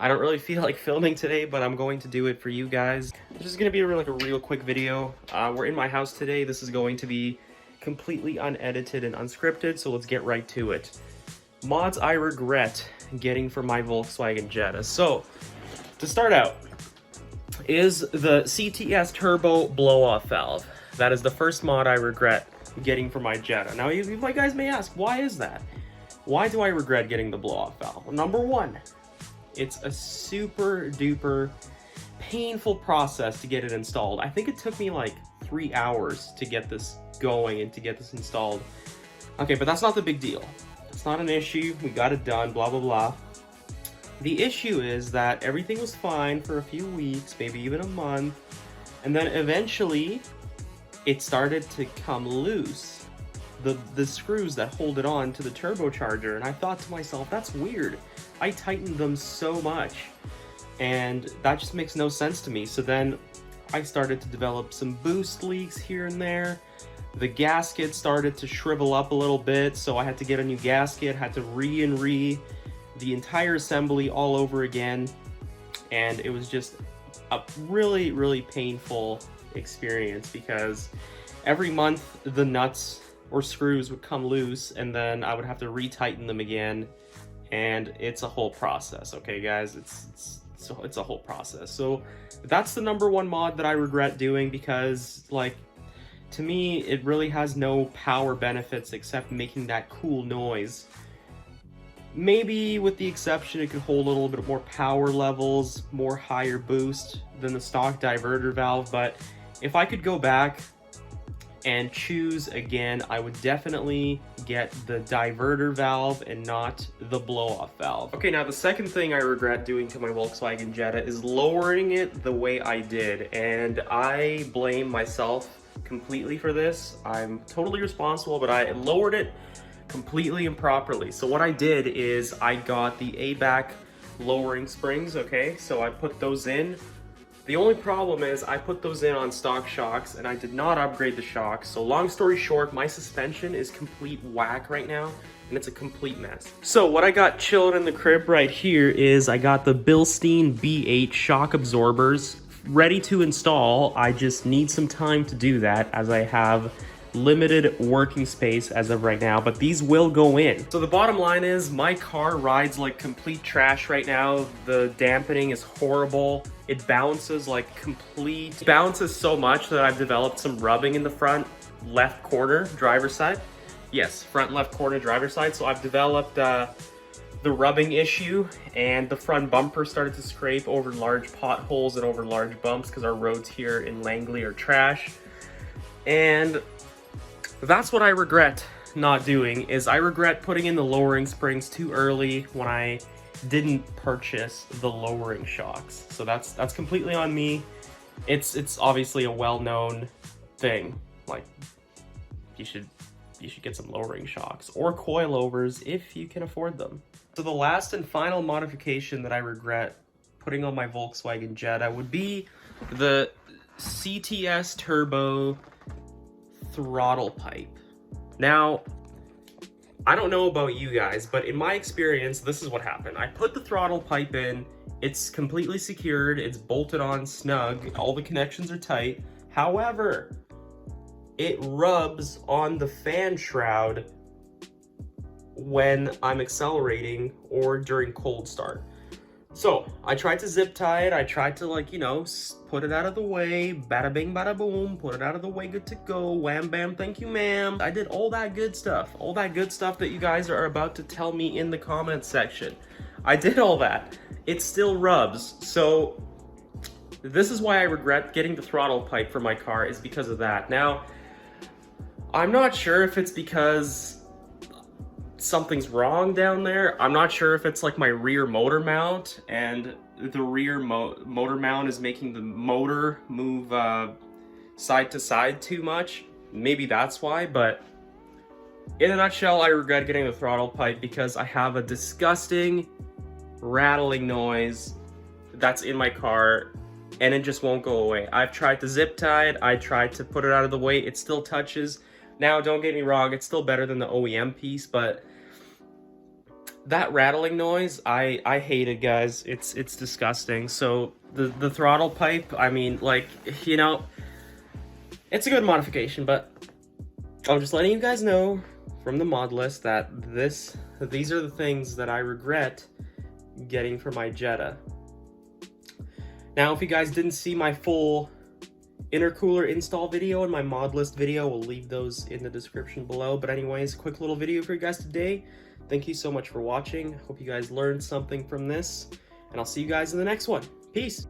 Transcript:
I don't really feel like filming today, but I'm going to do it for you guys. This is going to be like a real quick video. We're in my house today. This is going to be completely unedited and unscripted, so let's get right to it. Mods I regret getting for my Volkswagen Jetta. So, to start out, is the CTS Turbo blow-off valve. That is the first mod I regret getting for my Jetta. Now, you guys may ask, why is that? Why do I regret getting the blow-off valve? Well, number one, it's a super duper painful process to get it installed. I think it took me like 3 hours to get this going and to get this installed. Okay, but that's not the big deal. It's not an issue. We got it done, blah, blah, blah. The issue is that everything was fine for a few weeks, maybe even a month, and then eventually it started to come loose. The screws that hold it on to the turbocharger, and I thought to myself, that's weird. I tightened them so much, and that just makes no sense to me. So then I started to develop some boost leaks here and there. The gasket started to shrivel up a little bit, so I had to get a new gasket, had to re the entire assembly all over again, and it was just a really, really painful experience because every month the nuts or screws would come loose, and then I would have to retighten them again, and it's a whole process. Okay, guys, it's a whole process. So that's the number one mod that I regret doing because, like, to me, it really has no power benefits except making that cool noise. Maybe with the exception, it could hold a little bit more power levels, more higher boost than the stock diverter valve, but if I could go back and choose again, I would definitely get the diverter valve and not the blow-off valve. Okay, now the second thing I regret doing to my Volkswagen Jetta is lowering it the way I did, and I blame myself completely for this. I'm totally responsible, but I lowered it completely improperly. So what I did is I got the ABAC lowering springs, okay? So I put those in. The only problem is I put those in on stock shocks and I did not upgrade the shocks. So long story short, my suspension is complete whack right now and it's a complete mess. So what I got chilled in the crib right here is I got the Bilstein B8 shock absorbers ready to install. I just need some time to do that as I have limited working space as of right now, but these will go in. So the bottom line is my car rides like complete trash right now. The dampening is horrible. It bounces like complete, it bounces so much that I've developed some rubbing in the front left corner driver's side. Yes, front left corner driver's side. So I've developed the rubbing issue, and the front bumper started to scrape over large potholes and over large bumps because our roads here in Langley are trash. And that's what I regret not doing, is I regret putting in the lowering springs too early when I didn't purchase the lowering shocks. So that's completely on me. It's obviously a well-known thing. Like, you should get some lowering shocks or coilovers if you can afford them. So the last and final modification that I regret putting on my Volkswagen Jetta would be the CTS Turbo Throttle Pipe. Now, I don't know about you guys, but in my experience, this is what happened. I put the throttle pipe in, it's completely secured, it's bolted on snug, all the connections are tight. However, it rubs on the fan shroud when I'm accelerating or during cold start. So I tried to zip tie it. I tried to, like, you know, put it out of the way, bada bing, bada boom, put it out of the way, good to go, wham bam, thank you ma'am. I did all that good stuff that you guys are about to tell me in the comments section. I did all that. It still rubs. So this is why I regret getting the throttle pipe for my car, is because of that. Now, I'm not sure if it's because something's wrong down there. I'm not sure if it's like my rear motor mount and the rear motor mount is making the motor move side to side too much. Maybe that's why, but in a nutshell, I regret getting the throttle pipe because I have a disgusting rattling noise that's in my car and it just won't go away. I've tried to zip tie it, I tried to put it out of the way, it still touches. Now, don't get me wrong, it's still better than the OEM piece, but That rattling noise, I hate it, guys. It's disgusting. So the throttle pipe, I mean, like, you know, it's a good modification, but I'm just letting you guys know from the mod list that these are the things that I regret getting for my Jetta. Now, if you guys didn't see my full intercooler install video and my mod list video, we'll leave those in the description below. But anyways, quick little video for you guys today. Thank you so much for watching. Hope you guys learned something from this, and I'll see you guys in the next one. Peace.